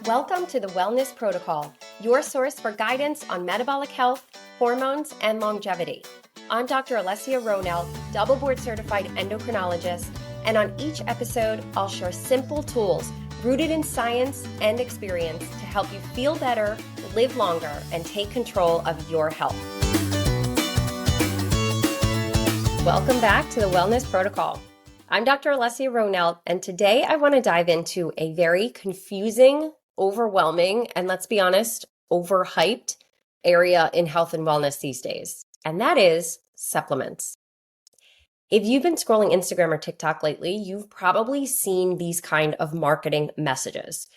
Welcome to the Wellness Protocol, your source for guidance on metabolic health, hormones, and longevity. I'm Dr. Alessia Roehnelt, double board certified endocrinologist, and on each episode, I'll share simple tools rooted in science and experience to help you feel better, live longer, and take control of your health. Welcome back to the Wellness Protocol. I'm Dr. Alessia Roehnelt, and today I want to dive into a very confusing, overwhelming, and let's be honest, overhyped area in health and wellness these days, and that is supplements. If you've been scrolling Instagram or TikTok lately, you've probably seen these kind of marketing messages.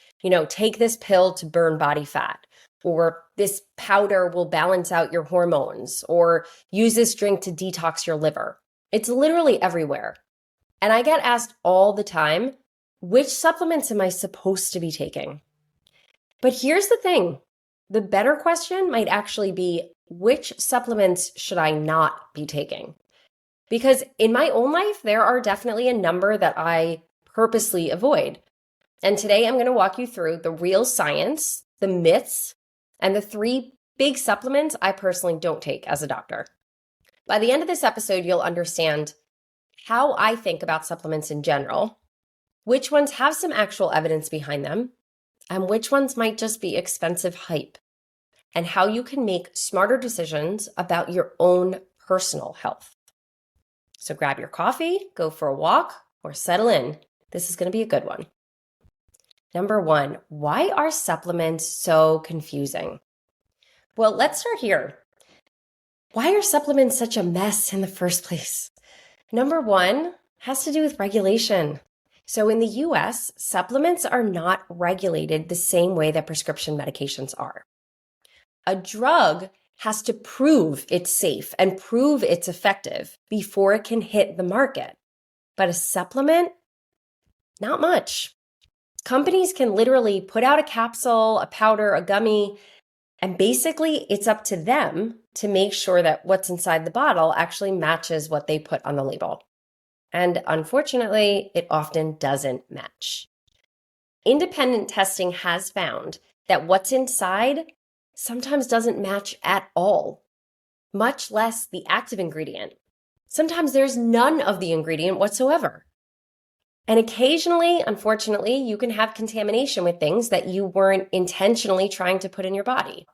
Take this pill to burn body fat, or this powder will balance out your hormones, or use this drink to detox your liver. It's literally everywhere. And I get asked all the time, which supplements am I supposed to be taking? But here's the thing. The better question might actually be, which supplements should I not be taking? Because in my own life, there are definitely a number that I purposely avoid. And today I'm going to walk you through the real science, the myths, and the 3 big supplements I personally don't take as a doctor. By the end of this episode, you'll understand how I think about supplements in general, which ones have some actual evidence behind them, and which ones might just be expensive hype, and how you can make smarter decisions about your own personal health. So grab your coffee, go for a walk, or settle in. This is going to be a good one. Number 1, why are supplements so confusing? Well, let's start here. Why are supplements such a mess in the first place? Number 1 has to do with regulation. So in the US, supplements are not regulated the same way that prescription medications are. A drug has to prove it's safe and prove it's effective before it can hit the market. But a supplement, not much. Companies can literally put out a capsule, a powder, a gummy, and basically it's up to them to make sure that what's inside the bottle actually matches what they put on the label. And unfortunately, it often doesn't match. Independent testing has found that what's inside sometimes doesn't match at all, much less the active ingredient. Sometimes there's none of the ingredient whatsoever. And occasionally, unfortunately, you can have contamination with things that you weren't intentionally trying to put in your body.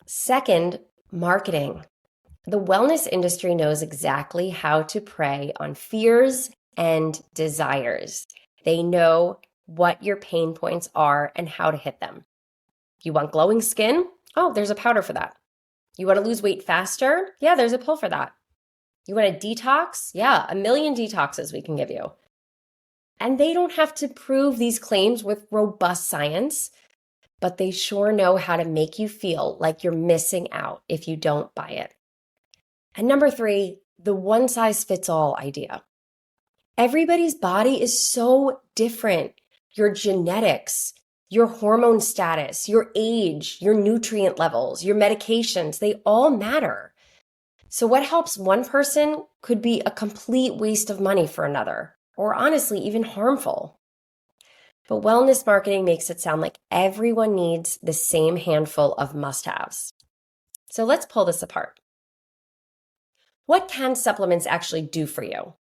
Second, marketing. The wellness industry knows exactly how to prey on fears and desires. They know what your pain points are and how to hit them. You want glowing skin? Oh, there's a powder for that. You want to lose weight faster? Yeah, there's a pill for that. You want a detox? Yeah, 1 million detoxes we can give you. And they don't have to prove these claims with robust science, but they sure know how to make you feel like you're missing out if you don't buy it. And number 3, the one-size-fits-all idea. Everybody's body is so different. Your genetics, your hormone status, your age, your nutrient levels, your medications, they all matter. So what helps one person could be a complete waste of money for another, or honestly, even harmful. But wellness marketing makes it sound like everyone needs the same handful of must-haves. So let's pull this apart. What can supplements actually do for you?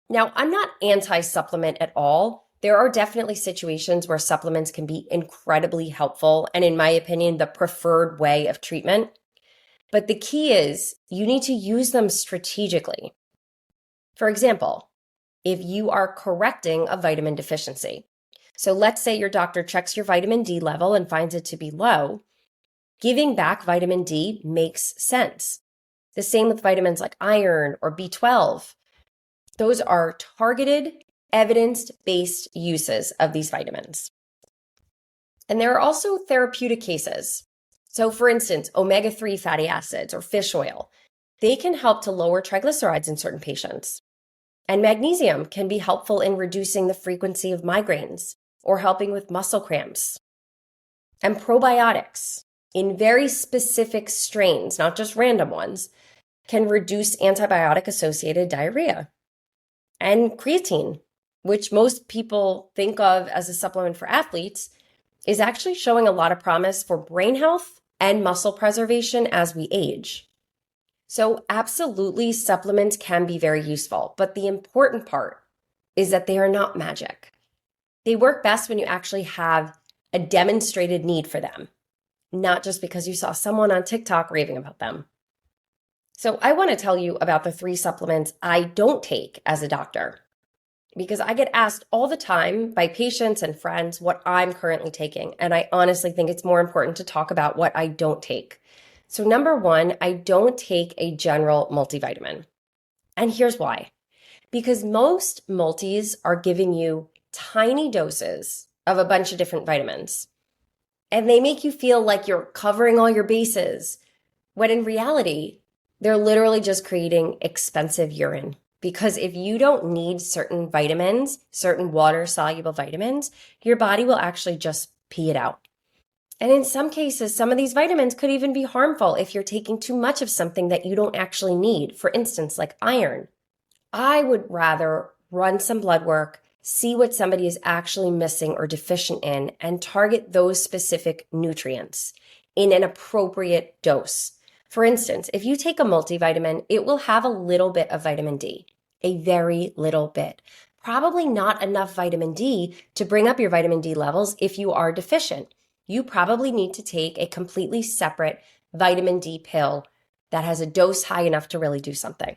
Now, I'm not anti-supplement at all. There are definitely situations where supplements can be incredibly helpful and, in my opinion, the preferred way of treatment. But the key is you need to use them strategically. For example, if you are correcting a vitamin deficiency. So let's say your doctor checks your vitamin D level and finds it to be low. Giving back vitamin D makes sense. The same with vitamins like iron or B12. Those are targeted, evidence-based uses of these vitamins. And there are also therapeutic cases. So for instance, omega-3 fatty acids or fish oil, they can help to lower triglycerides in certain patients. And magnesium can be helpful in reducing the frequency of migraines or helping with muscle cramps. And probiotics, in very specific strains, not just random ones, can reduce antibiotic-associated diarrhea. And creatine, which most people think of as a supplement for athletes, is actually showing a lot of promise for brain health and muscle preservation as we age. So absolutely, supplements can be very useful, but the important part is that they are not magic. They work best when you actually have a demonstrated need for them, not just because you saw someone on TikTok raving about them. So I want to tell you about the 3 supplements I don't take as a doctor, because I get asked all the time by patients and friends what I'm currently taking. And I honestly think it's more important to talk about what I don't take. So number 1, I don't take a general multivitamin. And here's why. Because most multis are giving you tiny doses of a bunch of different vitamins. And they make you feel like you're covering all your bases, when in reality, they're literally just creating expensive urine. Because if you don't need certain vitamins, certain water-soluble vitamins, your body will actually just pee it out. And in some cases, some of these vitamins could even be harmful if you're taking too much of something that you don't actually need. For instance, like iron. I would rather run some blood work, see what somebody is actually missing or deficient in, and target those specific nutrients in an appropriate dose. For instance, if you take a multivitamin, it will have a little bit of vitamin D, a very little bit. Probably not enough vitamin D to bring up your vitamin D levels if you are deficient. You probably need to take a completely separate vitamin D pill that has a dose high enough to really do something.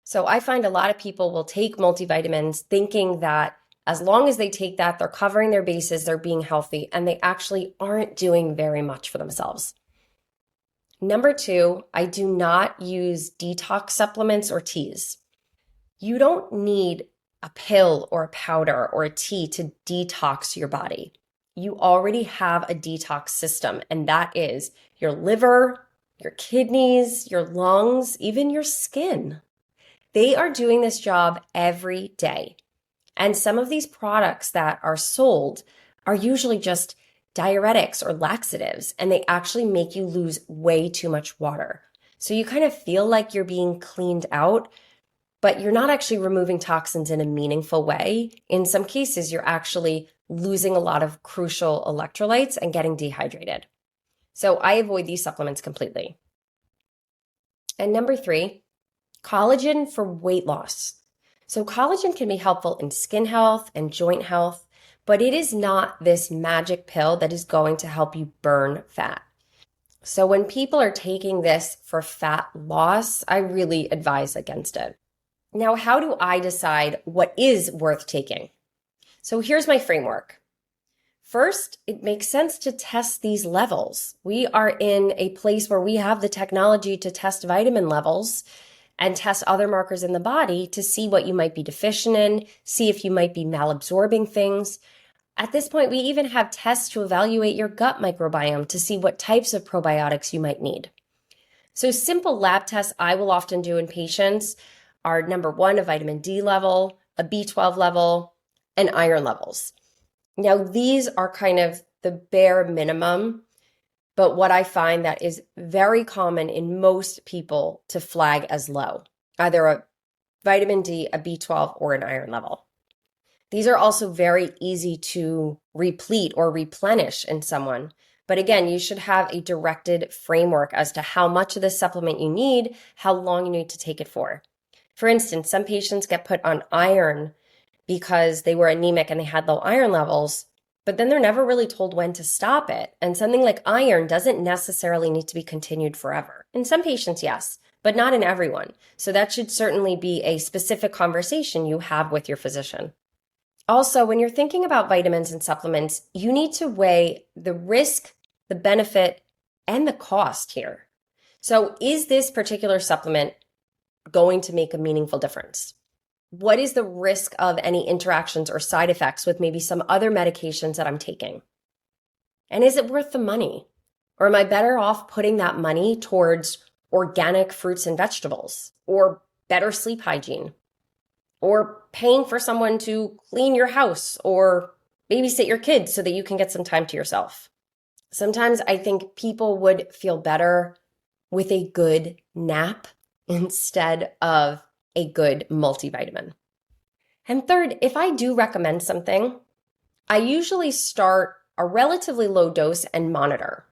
So I find a lot of people will take multivitamins thinking that as long as they take that, they're covering their bases, they're being healthy, and they actually aren't doing very much for themselves. Number 2, I do not use detox supplements or teas. You don't need a pill or a powder or a tea to detox your body. You already have a detox system, and that is your liver, your kidneys, your lungs, even your skin. They are doing this job every day. And some of these products that are sold are usually just diuretics or laxatives, and they actually make you lose way too much water. So you kind of feel like you're being cleaned out, but you're not actually removing toxins in a meaningful way. In some cases, you're actually losing a lot of crucial electrolytes and getting dehydrated. So I avoid these supplements completely. And number 3, collagen for weight loss. So collagen can be helpful in skin health and joint health, but it is not this magic pill that is going to help you burn fat. So when people are taking this for fat loss, I really advise against it. Now, how do I decide what is worth taking? So here's my framework. First, it makes sense to test these levels. We are in a place where we have the technology to test vitamin levels and test other markers in the body to see what you might be deficient in, see if you might be malabsorbing things. At this point, we even have tests to evaluate your gut microbiome to see what types of probiotics you might need. So simple lab tests I will often do in patients are number 1, a vitamin D level, a B12 level, and iron levels. Now, these are kind of the bare minimum, but what I find that is very common in most people to flag as low, either a vitamin D, a B12, or an iron level. These are also very easy to replete or replenish in someone. But again, you should have a directed framework as to how much of this supplement you need, how long you need to take it for. For instance, some patients get put on iron because they were anemic and they had low iron levels, but then they're never really told when to stop it. And something like iron doesn't necessarily need to be continued forever. In some patients, yes, but not in everyone. So that should certainly be a specific conversation you have with your physician. Also, when you're thinking about vitamins and supplements, you need to weigh the risk, the benefit, and the cost here. So is this particular supplement going to make a meaningful difference? What is the risk of any interactions or side effects with maybe some other medications that I'm taking? And is it worth the money? Or am I better off putting that money towards organic fruits and vegetables, or better sleep hygiene, or paying for someone to clean your house or babysit your kids so that you can get some time to yourself? Sometimes I think people would feel better with a good nap instead of a good multivitamin. And third, if I do recommend something, I usually start a relatively low dose and monitor.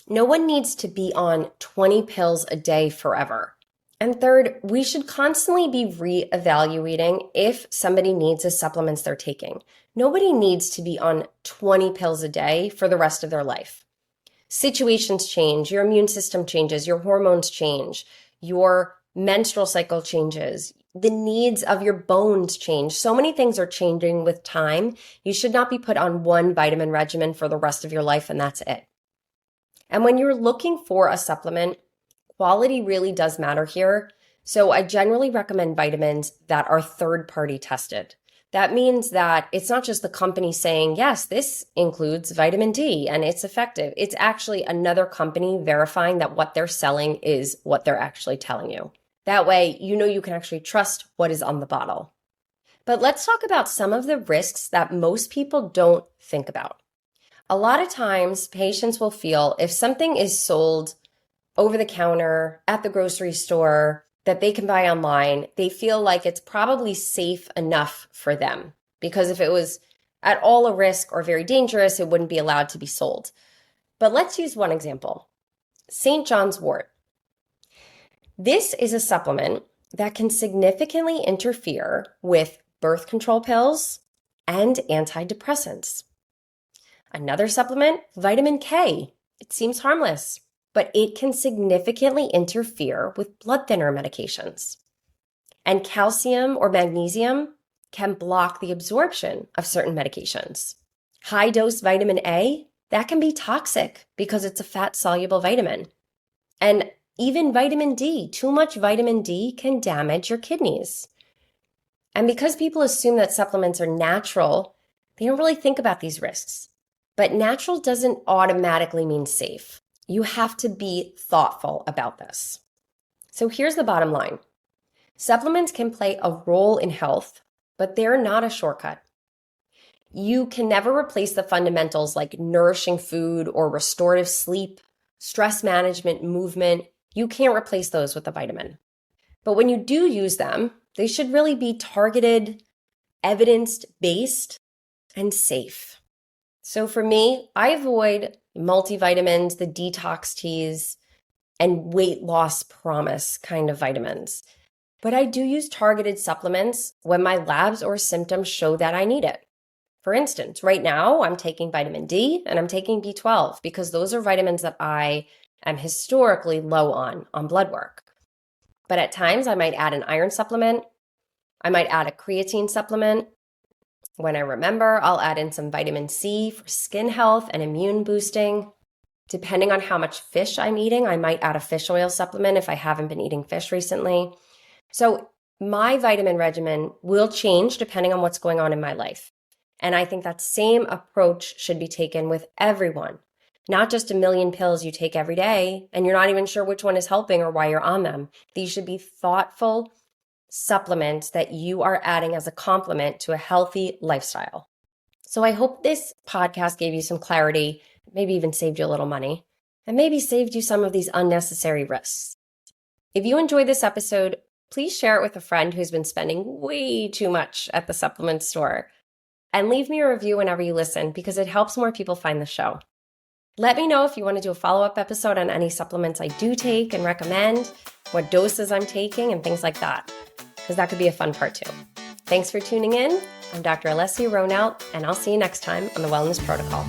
No one needs to be on 20 pills a day forever. And third, we should constantly be reevaluating if somebody needs the supplements they're taking. Nobody needs to be on 20 pills a day for the rest of their life. Situations change, your immune system changes, your hormones change, your menstrual cycle changes, the needs of your bones change. So many things are changing with time. You should not be put on one vitamin regimen for the rest of your life, and that's it. And when you're looking for a supplement, quality really does matter here. So I generally recommend vitamins that are third-party tested. That means that it's not just the company saying, yes, this includes vitamin D and it's effective. It's actually another company verifying that what they're selling is what they're actually telling you. That way, you know you can actually trust what is on the bottle. But let's talk about some of the risks that most people don't think about. A lot of times, patients will feel if something is sold over the counter at the grocery store that they can buy online, they feel like it's probably safe enough for them, because if it was at all a risk or very dangerous, it wouldn't be allowed to be sold. But let's use one example. St. John's wort. This is a supplement that can significantly interfere with birth control pills and antidepressants. Another supplement, vitamin K. It seems harmless, but it can significantly interfere with blood thinner medications. And calcium or magnesium can block the absorption of certain medications. High dose vitamin A, that can be toxic because it's a fat-soluble vitamin. And even vitamin D, too much vitamin D can damage your kidneys. And because people assume that supplements are natural, they don't really think about these risks. But natural doesn't automatically mean safe. You have to be thoughtful about this. So here's the bottom line. Supplements can play a role in health, but they're not a shortcut. You can never replace the fundamentals like nourishing food or restorative sleep, stress management, movement. You can't replace those with a vitamin. But when you do use them, they should really be targeted, evidence-based, and safe. So for me, I avoid multivitamins, the detox teas, and weight loss promise kind of vitamins. But I do use targeted supplements when my labs or symptoms show that I need it. For instance, right now I'm taking vitamin D and I'm taking B12 because those are vitamins that I am historically low on blood work. But at times I might add an iron supplement. I might add a creatine supplement. When I remember, I'll add in some vitamin C for skin health and immune boosting. Depending on how much fish I'm eating, I might add a fish oil supplement if I haven't been eating fish recently. So my vitamin regimen will change depending on what's going on in my life. And I think that same approach should be taken with everyone, not just a million pills you take every day and you're not even sure which one is helping or why you're on them. These should be thoughtful supplements that you are adding as a complement to a healthy lifestyle. So I hope this podcast gave you some clarity, maybe even saved you a little money, and maybe saved you some of these unnecessary risks. If you enjoyed this episode, please share it with a friend who's been spending way too much at the supplement store. And leave me a review whenever you listen because it helps more people find the show. Let me know if you want to do a follow-up episode on any supplements I do take and recommend, what doses I'm taking, and things like that, because that could be a fun part too. Thanks for tuning in. I'm Dr. Alessia Roehnelt, and I'll see you next time on the Wellness Protocol.